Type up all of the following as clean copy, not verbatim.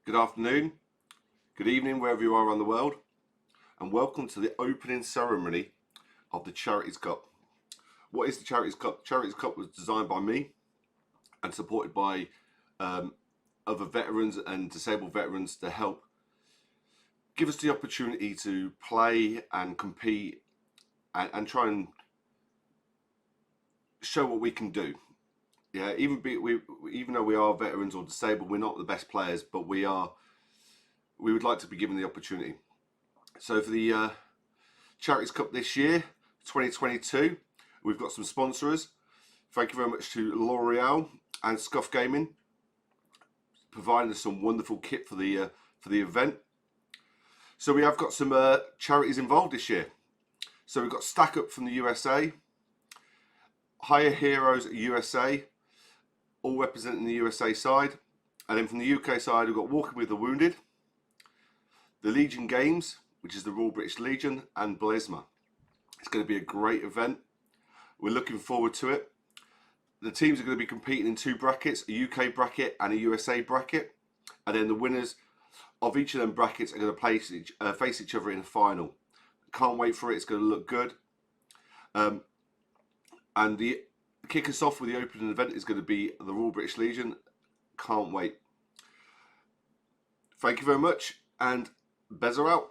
Good afternoon, good evening, wherever you are around the world, and welcome to the opening ceremony of the Charities Cup. What is the Charities Cup? The Charities Cup was designed by me and supported by other veterans and disabled veterans to help give us the opportunity to play and compete and try and show what we can do. Yeah, even though we are veterans or disabled, we're not the best players, but we would like to be given the opportunity. So for the Charities Cup this year, 2022, we've got some sponsors. Thank you very much to L'Oreal and Scuff Gaming, providing us some wonderful kit for the event. So we have got some charities involved this year. So we've got Stack Up from the USA, Higher Heroes USA, all representing the USA side. And then from the UK side, we've got Walking with the Wounded, the Legion Games, which is the Royal British Legion, and Blesma. It's going to be a great event. We're looking forward to it. The teams are going to be competing in two brackets, a UK bracket and a USA bracket. And then the winners of each of them brackets are going to face each other in a final. Can't wait for it. It's going to look good. And the kick us off with the opening event is going to be the Royal British Legion. Can't wait. Thank you very much, and Bezza out.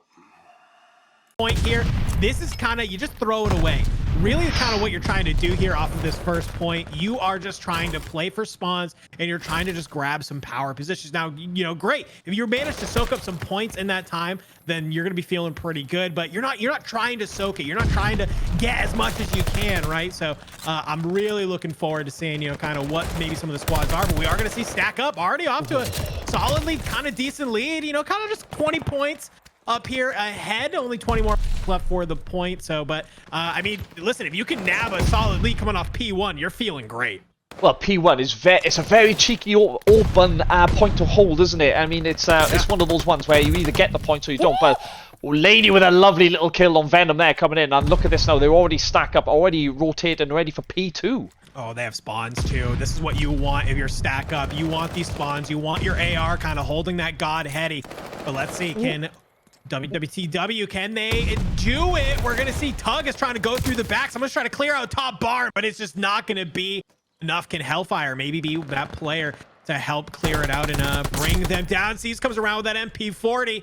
Point here, this is kind of, you just throw it away. Really kind of what you're trying to do here off of this first point. You are just trying to play for spawns and you're trying to just grab some power positions. Now, you know, great. If you manage to soak up some points in that time, then you're going to be feeling pretty good, but you're not trying to soak it. You're not trying to get as much as you can, right? So I'm really looking forward to seeing, you know, kind of what maybe some of the squads are, but we are going to see Stack Up already off to a solidly kind of decent lead, you know, kind of just 20 points up here ahead, only 20 more left for the point. So, but I mean, listen, if you can nab a solid lead coming off P1, you're feeling great. Well, P1 is it's a very cheeky open point to hold, isn't it? I mean, it's one of those ones where you either get the points or you don't. But Lady with a lovely little kill on Venom there coming in, and look at this now. They're already Stack Up, already rotated and ready for P2. Oh, they have spawns too. This is what you want if you're Stack Up. You want these spawns. You want your AR kind of holding that God heady. But let's see, can WWTW, can they do it? We're gonna see Tug is trying to go through the back. Someone's trying to clear out top bar, but it's just not gonna be enough. Can Hellfire maybe be that player to help clear it out and bring them down? Seas comes around with that MP40. He's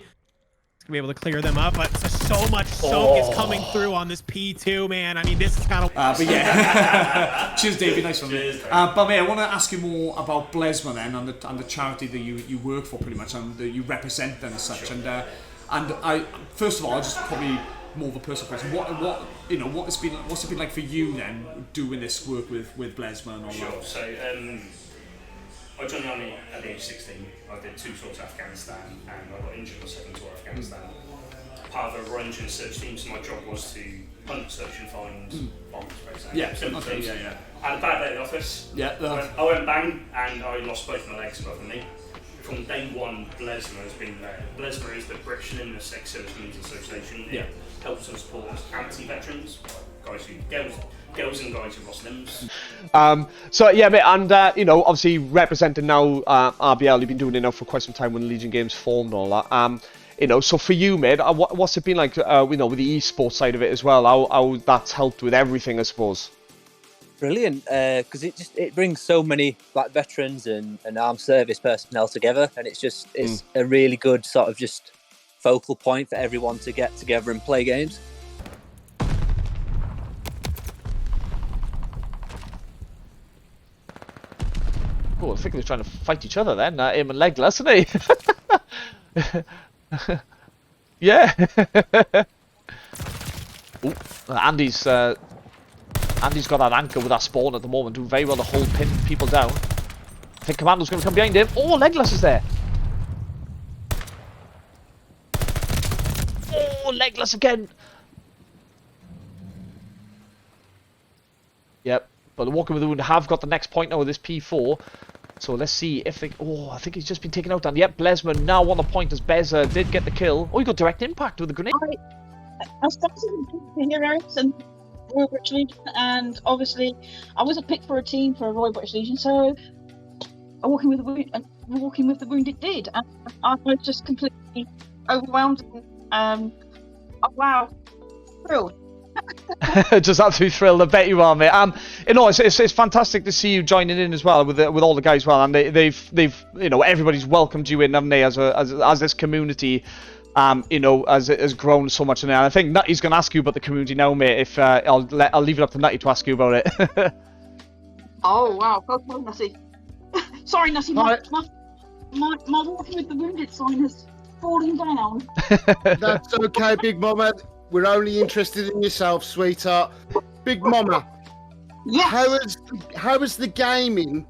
gonna be able to clear them up, but so much soak is coming through on this P2, man. I mean, this is kind of but yeah. Cheers, David. Nice one. But mate, I want to ask you more about Blesma then, and the charity that you work for, pretty much, and that you represent them as such. Sure. And I, first of all, just probably more of a personal question. What's it been like for you then, doing this work with Blesma and all that? Sure. So I joined the army at the age of 16. I did 2 tours to Afghanistan, and I got injured on the 2nd tour of Afghanistan. Part of a Royal Insurance search team, so my job was to hunt, search, and find bombs, basically. Yeah. Simple Okay. things. Yeah. I had a bad day at the office. Yeah. I went bang, and I lost both my legs above the knee. From day one, Blesma has been there. Blesma is the British Limbless Ex-Service Means Association. It helps and supports anti-veterans, girls and guys who've lost limbs. So yeah, mate, and you know, obviously representing now RBL, you've been doing it now for quite some time when the Legion Games formed and all that. You know, so for you, mate, what's it been like? You know, with the esports side of it as well, how that's helped with everything, I suppose. Brilliant, because it brings so many like veterans and armed service personnel together, and it's a really good sort of just focal point for everyone to get together and play games. Oh, I think they're trying to fight each other then, aim and legless, isn't he? Yeah. Ooh, Andy's got that anchor with that spawn at the moment, doing very well to hold pin people down. I think Commando's going to come behind him. Oh, Legless is there. Oh, Legless again. Yep, but the Walking with the Wound have got the next point now with this P4. So let's see if they... Oh, I think he's just been taken out. And yep, Blesma now on the point as Bez did get the kill. Oh, he got direct impact with the grenade. I started in Heroes and Royal British Legion, and obviously I was a pick for a team for Royal British Legion, so I'm Walking with the Wound. Walking with the Wounded did. And I was just completely overwhelmed. Oh, wow. Thrilled. Just absolutely thrilled. I bet you are, mate. It's fantastic to see you joining in as well with all the guys. Well, and they've everybody's welcomed you in, haven't they? As this community, has grown so much. And I think Nutty's going to ask you about the community now, mate. If I'll leave it up to Nutty to ask you about it. Oh, wow. Go on, Nutty. Sorry, Nutty. My Walking with the Wounded sign has fallen down. That's okay, Big Mama. We're only interested in yourself, sweetheart. Big Mama, Yes. how has the gaming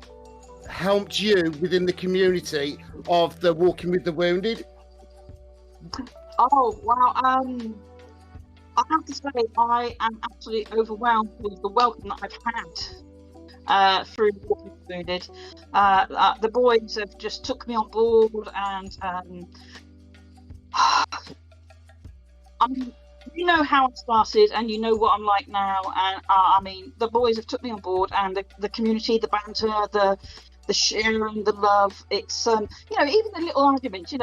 helped you within the community of the Walking with the Wounded? Oh, wow. I have to say, I am absolutely overwhelmed with the welcome that I've had through Walking with the Wounded. The boys have just took me on board, and I mean, you know how I started, and you know what I'm like now. And I mean, the boys have took me on board, and the community, the banter, the sharing, the love. It's even the little arguments.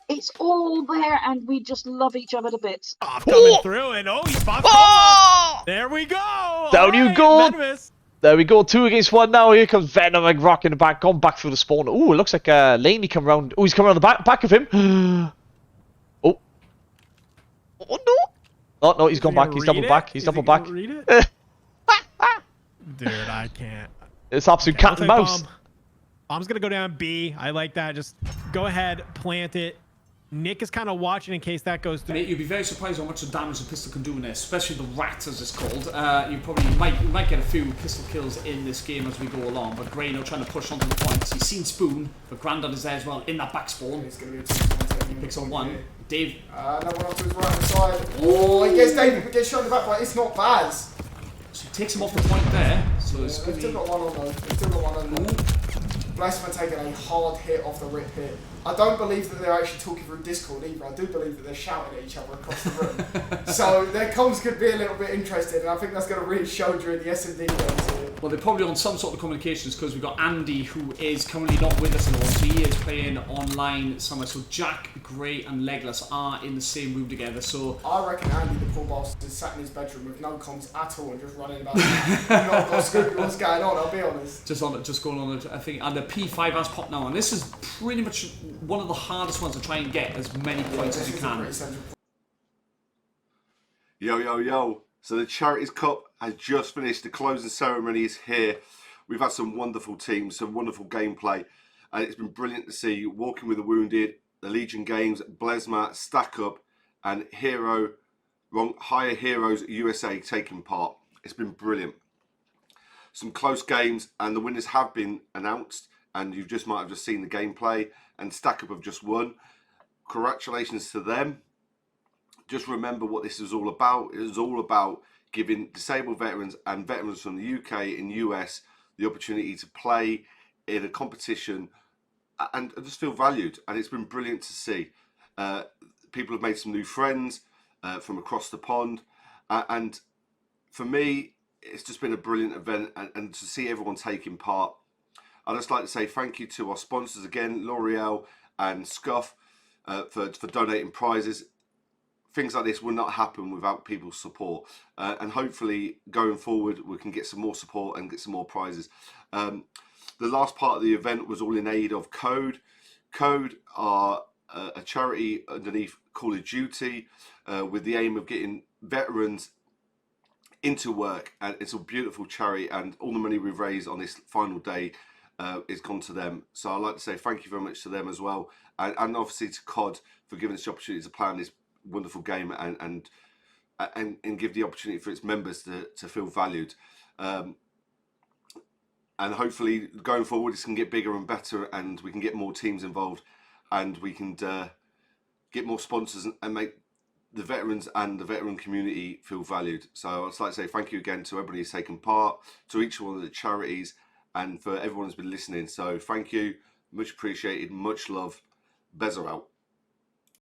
It's all there, and we just love each other to bits. Off coming through, and he's popped. There we go. Down you go. Venomous. There we go, 2 against 1 now. Here comes Venom and Rock in the back, gone back through the spawn. Ooh, it looks like Laney come round. Oh, he's coming around the back of him. Oh no! Oh no, he's gone back. He's doubled back. He's doubled back. Dude, I can't. It's absolute cat and mouse. Bomb's gonna go down B. I like that. Just go ahead, plant it. Nick is kind of watching in case that goes through. Mate, you'd be very surprised how much the damage the pistol can do in this, especially the rat as it's called. You might get a few pistol kills in this game as we go along, but Grano trying to push onto the points. He's seen Spoon, but Grandad is there as well in that back spawn. It's going to be a 2-1. He picks on one. Dave. No one up to his right hand side. Oh, he gets David, but gets shot in the back, but it's not Baz. So he takes him off the point there. So it's They've still got one on though. They've still got one on though. Blessman taking a hard hit off the rip hit. I don't believe that they're actually talking through Discord either. I do believe that they're shouting at each other across the room. So their comms could be a little bit interesting, and I think that's going to really show during the S&D games here. Well, they're probably on some sort of communications because we've got Andy, who is currently not with us anymore, so he is playing online somewhere. So Jack, Gray, and Legless are in the same room together. So I reckon Andy, the poor boss, is sat in his bedroom with no comms at all and just running about. I've got Scooby, what's going on? I'll be honest. just going on. I think, and the P5 has popped now, and this is pretty much one of the hardest ones to try and get as many points as you can. Yo. So the Charities Cup has just finished. The closing ceremony is here. We've had some wonderful teams, some wonderful gameplay. And it's been brilliant to see Walking with the Wounded, the Legion Games, Blesma, Stack Up, and Higher Heroes USA taking part. It's been brilliant. Some close games, and the winners have been announced, and you just might have just seen the gameplay, and Stack Up have just won. Congratulations to them. Just remember what this is all about. It is all about giving disabled veterans and veterans from the UK and US the opportunity to play in a competition and just feel valued. And it's been brilliant to see. People have made some new friends from across the pond. And for me, it's just been a brilliant event. And to see everyone taking part, I'd just like to say thank you to our sponsors again, L'Oreal and Scuff, for donating prizes. Things like this will not happen without people's support, and hopefully going forward we can get some more support and get some more prizes. The last part of the event was all in aid of Code. Code are a charity underneath Call of Duty with the aim of getting veterans into work, and it's a beautiful charity, and all the money we've raised on this final day is gone to them. So I'd like to say thank you very much to them as well, and obviously to COD for giving us the opportunity to play on this wonderful game and give the opportunity for its members to feel valued, and hopefully going forward this can get bigger and better, and we can get more teams involved, and we can get more sponsors and make the veterans and the veteran community feel valued. So I'd just like to say thank you again to everybody who's taken part, to each one of the charities, and for everyone who's been listening. So thank you, much appreciated, much love. Bezza out.